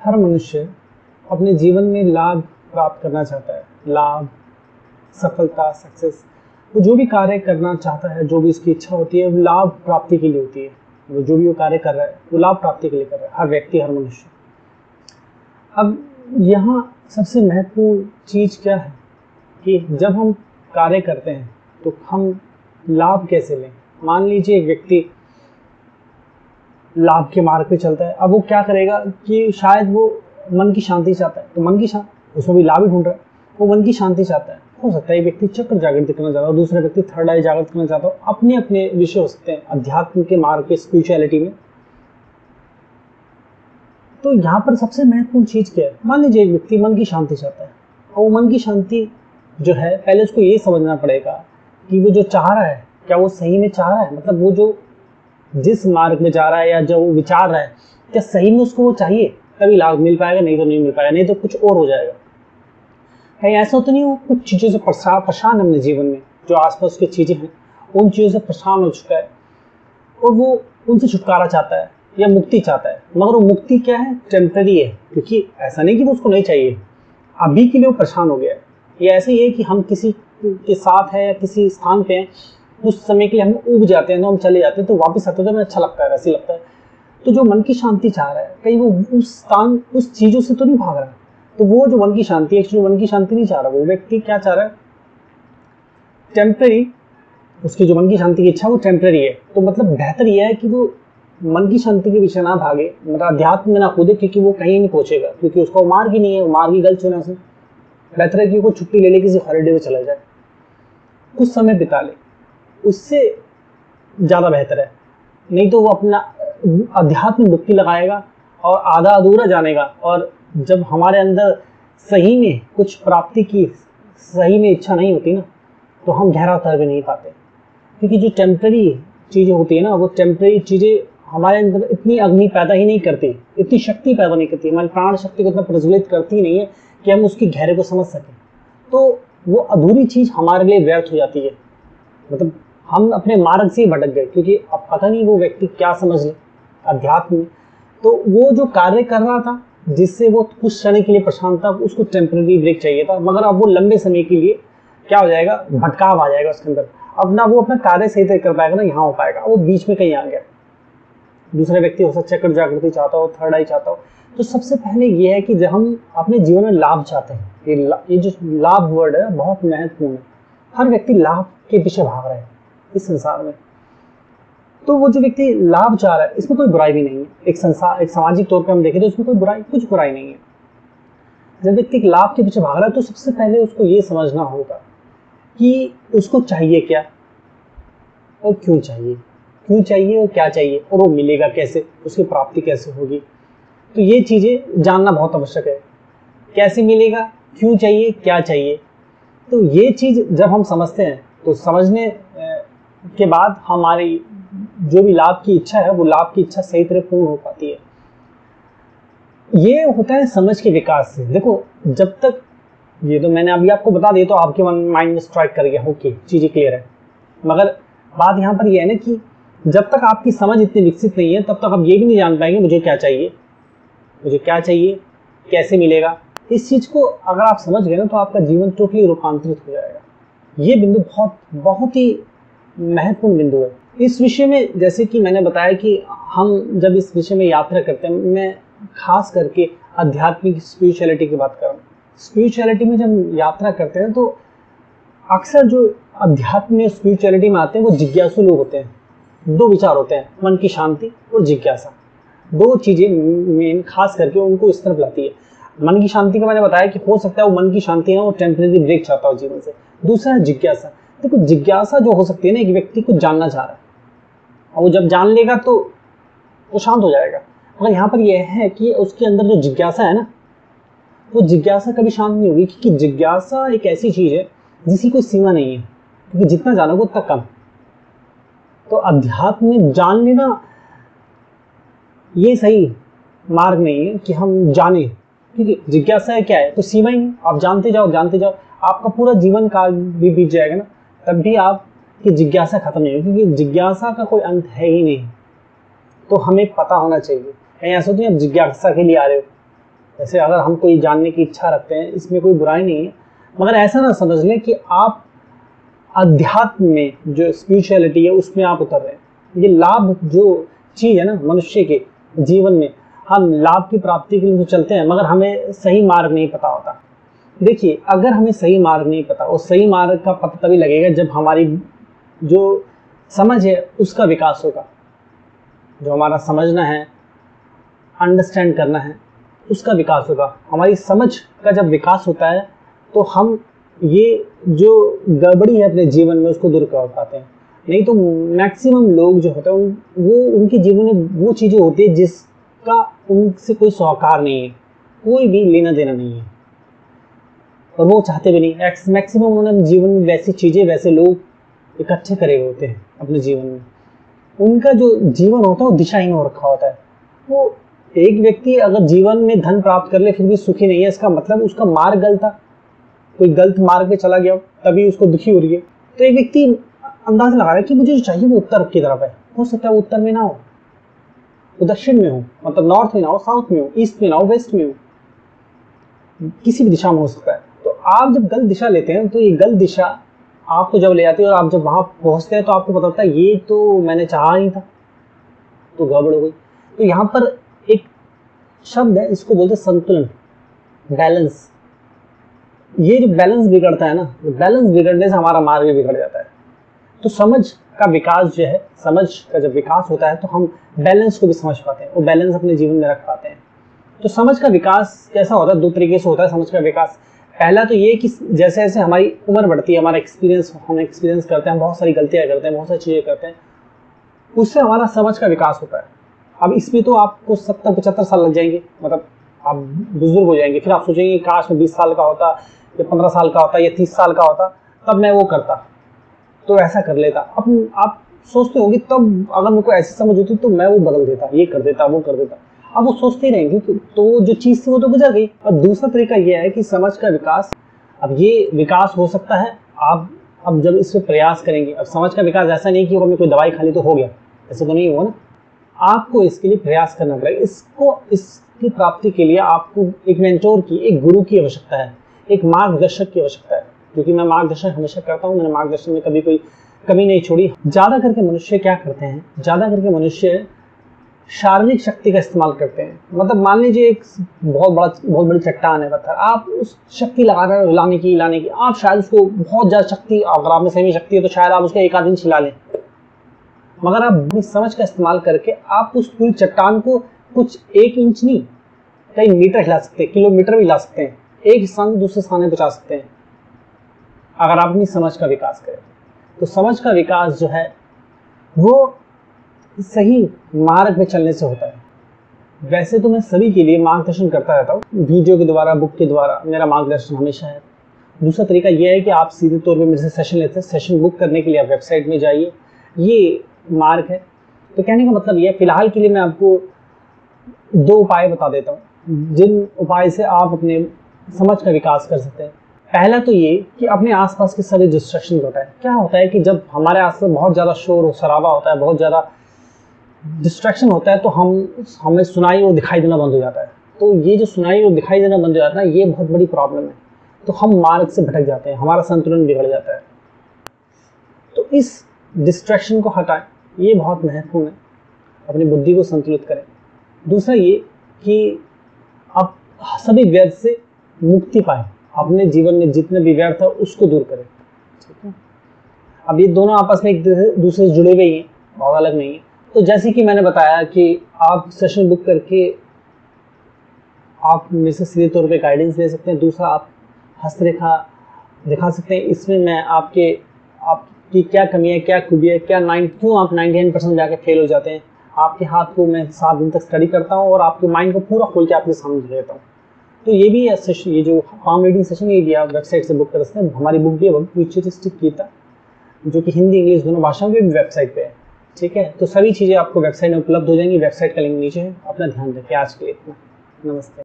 हर मनुष्य अपने जीवन में लाभ प्राप्त करना चाहता है। लाभ, सफलता, सक्सेस, वो जो भी कार्य करना चाहता है, जो भी उसकी इच्छा होती है, वो लाभ प्राप्ति के लिए होती है। वो जो भी वो कार्य कर रहा है वो लाभ प्राप्ति के लिए कर रहा है, हर व्यक्ति, हर मनुष्य। अब यहाँ सबसे महत्वपूर्ण चीज क्या है कि जब हम कार्य करते हैं तो हम लाभ कैसे लें। मान लीजिए एक व्यक्ति लाभ के मार्ग पे चलता है, अब वो क्या करेगा कि शायद वो मन की शांति चाहता है, तो मन की शांति, उसमें भी लाभ ही ढूंढ रहा है, वो मन की शांति चाहता है। हो सकता है एक व्यक्ति चक्र जागृत करना चाहता है, दूसरा व्यक्ति थर्ड आई जागृत करना चाहता है। अपने अपने विषय हो सकते हैं अध्यात्म के मार्ग पे, स्पिरिचुअलिटी में। तो यहाँ पर सबसे महत्वपूर्ण चीज क्या है। मान लीजिए एक व्यक्ति मन की शांति चाहता है, और वो मन की शांति जो है, पहले उसको ये समझना पड़ेगा कि वो जो चाह रहा है क्या वो सही में चाह रहा है, मतलब वो जो जिस मार्ग में जा रहा है या जो वो विचार रहा है क्या सही में उसको वो चाहिए, तभी लाभ मिल पाएगा, नहीं तो नहीं मिल पाएगा, नहीं तो कुछ और हो जाएगा। कहीं ऐसा तो नहीं वो कुछ चीज़ों से परेशान है अपने जीवन में, जो आसपास की चीज़ें हैं उन चीज़ों से परेशान हो चुका है और वो उनसे छुटकारा चाहता है या मुक्ति चाहता है, मगर वो मुक्ति क्या है, टेम्पररी है। क्योंकि ऐसा नहीं कि वो उसको नहीं चाहिए, अभी के लिए वो परेशान हो गया है। ये ऐसे ही है कि हम किसी के साथ है या किसी स्थान पे हैं, उस समय के लिए हम उब जाते हैं, तो हम चले जाते हैं, तो वापस आते हैं तो हमें अच्छा लगता है, वैसे लगता है। तो जो मन की शांति चाह रहा है, कहीं वो उस स्थान, उस चीज़ों से तो नहीं भाग रहा है। तो वो जो मन की शांति है, एक्चुअली मन की शांति नहीं चाह रहा, वो व्यक्ति क्या चाह रहा है, टेम्पररी। उसकी जो मन की शांति की इच्छा वो टेम्पररी है। तो मतलब बेहतर यह है कि वो मन की शांति के पीछे ना भागे, मतलब अध्यात्म में ना कूदे, क्योंकि वो कहीं नहीं पहुंचेगा, क्योंकि उसका वो मार्ग ही नहीं है, वो मार्ग ही गलत चुना उसने। बेहतर है कि वो छुट्टी ले ले, किसी हॉलिडे में चला जाए, कुछ समय बिता ले, उससे ज़्यादा बेहतर है। नहीं तो वो अपना अध्यात्म में डुबकी लगाएगा और आधा अधूरा जानेगा। और जब हमारे अंदर सही में कुछ प्राप्ति की सही में इच्छा नहीं होती ना, तो हम गहरा उतर भी नहीं पाते। क्योंकि जो टेम्पररी चीज़ें होती है ना, वो टेम्पररी चीज़ें हमारे अंदर इतनी अग्नि पैदा ही नहीं करती, इतनी शक्ति पैदा नहीं करती, हमारी प्राण शक्ति को इतना प्रज्वलित करती नहीं है कि हम उसकी गहरे को समझ सकें। तो वो अधूरी चीज़ हमारे लिए व्यर्थ हो जाती है, मतलब हम अपने मार्ग से ही भटक गए, क्योंकि अब पता नहीं वो व्यक्ति क्या समझ ले अध्यात्म में। तो वो जो कार्य कर रहा था, जिससे वो कुछ समय के लिए परेशान था, उसको टेम्पररी ब्रेक चाहिए था, मगर अब वो लंबे समय के लिए क्या हो जाएगा, भटकाव आ जाएगा उसके अंदर। अब ना वो अपना कार्य सही तरीके कर पाएगा, ना यहाँ हो पाएगा, वो बीच में कहीं आ गया। दूसरा व्यक्ति हो सकता है चक्र जागृति चाहता हो, थर्ड आई चाहता हो। तो सबसे पहले ये है कि जब हम अपने जीवन में लाभ चाहते हैं, ये जो लाभ वर्ड है बहुत महत्वपूर्ण है। हर व्यक्ति लाभ के पीछे भाग रहा है इस संसार में। तो वो जो व्यक्ति लाभ चाह रहा है, इसमें कोई बुराई भी नहीं है। एक सामाजिक तौर पे हम देखें तो इसमें कोई बुराई, कुछ बुराई नहीं है। जब व्यक्ति लाभ के पीछे भाग रहा है, तो सबसे पहले उसको ये समझना होगा कि उसको चाहिए क्या और क्यों चाहिए, क्यों चाहिए और क्या चाहिए, और वो मिलेगा कैसे, उसकी प्राप्ति कैसे होगी। तो ये चीजें जानना बहुत आवश्यक है। कैसे मिलेगा, क्यों चाहिए, क्या चाहिए। तो ये चीज जब हम समझते हैं, तो समझने के बाद हमारी जो भी लाभ की इच्छा है, वो लाभ की इच्छा सही तरह पूर्ण हो पाती है। ये होता है समझ के विकास से। देखो, जब तक ये तो मैंने अभी आपको बता दिया, तो आपके माइंड में स्ट्राइक कर गया, ओके चीजें क्लियर है। मगर बात यहाँ पर यह है ना कि जब तक आपकी समझ इतनी विकसित नहीं है, तब तक आप ये भी नहीं जान पाएंगे मुझे क्या चाहिए, मुझे क्या चाहिए, कैसे मिलेगा। इस चीज को अगर आप समझ गए ना, तो आपका जीवन टोटली रूपांतरित हो जाएगा। ये बिंदु बहुत बहुत ही महत्वपूर्ण बिंदु है इस विषय में। जैसे कि मैंने बताया कि हम जब इस विषय में यात्रा करते हैं, मैं खास करके आध्यात्मिक स्पिरिचुअलिटी की बात कर रहा हूँ। स्पिरिचुअलिटी में जब यात्रा करते हैं, तो अक्सर जो अध्यात्म में स्पिरिचुअलिटी में आते हैं, वो जिज्ञासु लोग होते हैं। दो विचार होते हैं, मन की शांति और जिज्ञासा। दो चीजें मेन खास करके उनको इस तरफ लाती है। मन की शांति का मैंने बताया कि हो सकता है वो मन की शांति है, वो टेम्परेरी ब्रेक चाहता हो जीवन से। दूसरा है जिज्ञासा। देखो, जिज्ञासा जो हो सकती है ना, एक व्यक्ति कुछ जानना चाह रहा है, और वो जब जान लेगा तो वो शांत हो जाएगा। मगर यहाँ पर यह है कि उसके अंदर जो जिज्ञासा है ना, वो जिज्ञासा कभी शांत नहीं होगी, क्योंकि जिज्ञासा एक ऐसी चीज है जिसकी कोई सीमा नहीं है, क्योंकि जितना जानोगे उतना कम। तो अध्यात्म में जान लेना ये सही मार्ग नहीं है कि हम जाने, क्योंकि जिज्ञासा है क्या है, तो सीमा ही नहीं। आप जानते जाओ जानते जाओ, आपका पूरा जीवन काल भी बीत जाएगा ना, तब भी आपकी जिज्ञासा खत्म नहीं होगी, क्योंकि जिज्ञासा का कोई अंत है ही नहीं। तो हमें पता होना चाहिए। कहीं ऐसा तो नहीं आप जिज्ञासा के लिए आ रहे हो, जैसे अगर हम कोई जानने की इच्छा रखते हैं, इसमें कोई बुराई नहीं है, मगर ऐसा ना समझ लें कि आप अध्यात्म में जो स्पिरिचुअलिटी है उसमें आप उतर रहे हैं। ये लाभ जो चीज़ है ना मनुष्य के जीवन में, हम लाभ की प्राप्ति के लिए तो चलते हैं, मगर हमें सही मार्ग नहीं पता होता। देखिए, अगर हमें सही मार्ग नहीं पता, और सही मार्ग का पता तभी लगेगा जब हमारी जो समझ है उसका विकास होगा। जो हमारा समझना है, अंडरस्टैंड करना है, उसका विकास होगा। हमारी समझ का जब विकास होता है तो हम ये जो गड़बड़ी है अपने जीवन में उसको दूर कर पाते हैं। नहीं तो मैक्सिमम लोग जो होते हैं वो उनके जीवन में वो चीज़ें होती है जिसका उनसे कोई सौकार नहीं है, कोई भी लेना देना नहीं है, और वो चाहते भी नहीं। मैक्सिमम उन्होंने जीवन में वैसी चीज़ें, वैसे लोग इकट्ठे करे हुए होते हैं अपने जीवन में। उनका जो जीवन होता है वो दिशाहीन हो रखा होता है। वो एक व्यक्ति अगर जीवन में धन प्राप्त कर ले फिर भी सुखी नहीं है, इसका मतलब उसका मार्ग गलत था, कोई गलत मार्ग पे चला गया तभी उसको दुखी हो रही है। तो एक व्यक्ति अंदाज लगा रहा है कि मुझे जो चाहिए वो उत्तर की तरफ है, हो सकता है वो उत्तर में ना हो, वो दक्षिण में हो, मतलब नॉर्थ में ना हो, साउथ में हो, ईस्ट में ना हो, वेस्ट में हो, किसी भी दिशा में हो सकता है। तो आप जब गलत दिशा लेते हैं तो ये गलत दिशा आपको जब ले आती है और आप जब वहां पहुंचते हैं तो आपको पता होता है ये तो मैंने चाहा नहीं था, तो गड़बड़ हो गई। तो यहाँ पर एक शब्द है, इसको बोलते हैं संतुलन, बैलेंस। ये जो बैलेंस बिगड़ता है ना, बैलेंस बिगड़ने से हमारा मार्ग भी बिगड़ जाता है। तो समझ का विकास जो है, समझ का जब विकास होता है तो हम बैलेंस को भी समझ पाते हैं और बैलेंस अपने जीवन में रख पाते हैं। तो समझ का विकास कैसा होता है? दो तरीके से होता है समझ का विकास। पहला तो ये कि जैसे जैसे हमारी उम्र बढ़ती है, हमारा हम एक्सपीरियंस करते हैं, हम बहुत सारी गलतियां करते हैं, बहुत सारी चीज़ें करते हैं, उससे हमारा समझ का विकास होता है। अब इसमें तो आपको 70-75 साल लग जाएंगे, मतलब आप बुजुर्ग हो जाएंगे, फिर आप सोचेंगे काश मैं 20 साल का होता या 15 साल का होता या 30 साल का होता, तब मैं वो करता, तो ऐसा कर लेता। अब आप सोचते होंगे तब अगर मेरे को ऐसी समझ होती तो मैं वो बदल देता, ये कर देता, वो कर देता। अब वो सोचते ही रहेंगे तो जो चीज़ थी वो तो गुजर गई। और दूसरा तरीका ये है कि समझ का विकास, अब ये विकास हो सकता है आप अब जब इस पर प्रयास करेंगे। अब समझ का विकास ऐसा नहीं कि हमने कोई दवाई खा ली तो हो गया, ऐसा तो नहीं हुआ ना। आपको इसके लिए प्रयास करना पड़ेगा। इसकी प्राप्ति के लिए आपको एक मेंटोर की, एक गुरु की आवश्यकता है, एक मार्गदर्शक की आवश्यकता है। क्योंकि मैं मार्गदर्शन हमेशा करता हूँ, मैंने मार्गदर्शन में कभी कोई कमी नहीं छोड़ी। ज़्यादा करके मनुष्य क्या करते हैं, ज़्यादा करके मनुष्य शारीरिक शक्ति का इस्तेमाल करते हैं। मतलब मान लीजिए एक बहुत बड़ी चट्टान है पत्थर, आप उस शक्ति लगा रहे हो लाने की, आप शायद उसको बहुत ज़्यादा शक्ति, अगर आप में सही शक्ति है तो शायद आप उसको एक आध दिन हिला लें, मगर आप अपनी समझ का इस्तेमाल करके आप उस पूरी चट्टान को कुछ 1 इंच नहीं, कई मीटर हिला सकते हैं, किलोमीटर भी हिला सकते हैं, एक स्थान से दूसरे स्थान में पहुंचा सकते हैं, अगर आप अपनी समझ का विकास करें। तो समझ का विकास जो है वो सही मार्ग में चलने से होता है। वैसे तो मैं सभी के लिए मार्गदर्शन करता रहता हूँ, वीडियो के द्वारा, बुक के द्वारा मेरा मार्गदर्शन हमेशा है। दूसरा तरीका यह है कि आप सीधे तौर पे मेरे से सेशन लेते हैं। सेशन बुक करने के लिए आप वेबसाइट में जाइए, ये मार्ग है। तो कहने का मतलब ये है, फिलहाल के लिए मैं आपको 2 उपाय बता देता हूँ जिन उपाय से आप अपने समझ का विकास कर सकते हैं। पहला तो ये कि अपने आसपास के सारे डिस्ट्रैक्शन को हटाएं। क्या होता है कि जब हमारे आसपास बहुत ज़्यादा शोर और शराबा होता है, बहुत ज़्यादा डिस्ट्रैक्शन होता है, तो हमें सुनाई और दिखाई देना बंद हो जाता है। तो ये जो सुनाई और दिखाई देना बंद हो जाता है, ये बहुत बड़ी प्रॉब्लम है। तो हम मार्ग से भटक जाते हैं, हमारा संतुलन बिगड़ जाता है। तो इस डिस्ट्रैक्शन को हटाएं, ये बहुत महत्वपूर्ण है। अपनी बुद्धि को संतुलित करें। दूसरा ये कि आप सभी व्यर्थ से मुक्ति पाएं, अपने जीवन में जितने भी व्यर्थ है उसको दूर करें। ठीक है, अब ये दोनों आपस में एक दूसरे से जुड़े हुए ही हैं, बहुत अलग नहीं है। तो जैसे कि मैंने बताया कि आप सेशन बुक करके आप मेरे से सीधे तौर पे गाइडेंस ले सकते हैं। दूसरा, आप हस्तरेखा दिखा सकते हैं। इसमें मैं आपकी क्या कमी है, क्या खूबी है, क्यों आप 99% जाके फेल हो जाते हैं, आपके हाथ को मैं 7 दिन तक स्टडी करता हूँ और आपके माइंड को पूरा खोल के आपके सामने देता हूँ। तो ये भी सेशन, ये जो पाम रीडिंग सेशन, ये भी आप वेबसाइट से बुक कर सकते हैं। हमारी बुक भी है फ्यूचरिस्टिक गीता, जो कि हिंदी इंग्लिश दोनों भाषाओं में भी वेबसाइट पे है। ठीक है, तो सभी चीज़ें आपको वेबसाइट में उपलब्ध हो जाएंगी। वेबसाइट का लिंक नीचे है। अपना ध्यान रखिए। आज के लिए इतना, नमस्ते।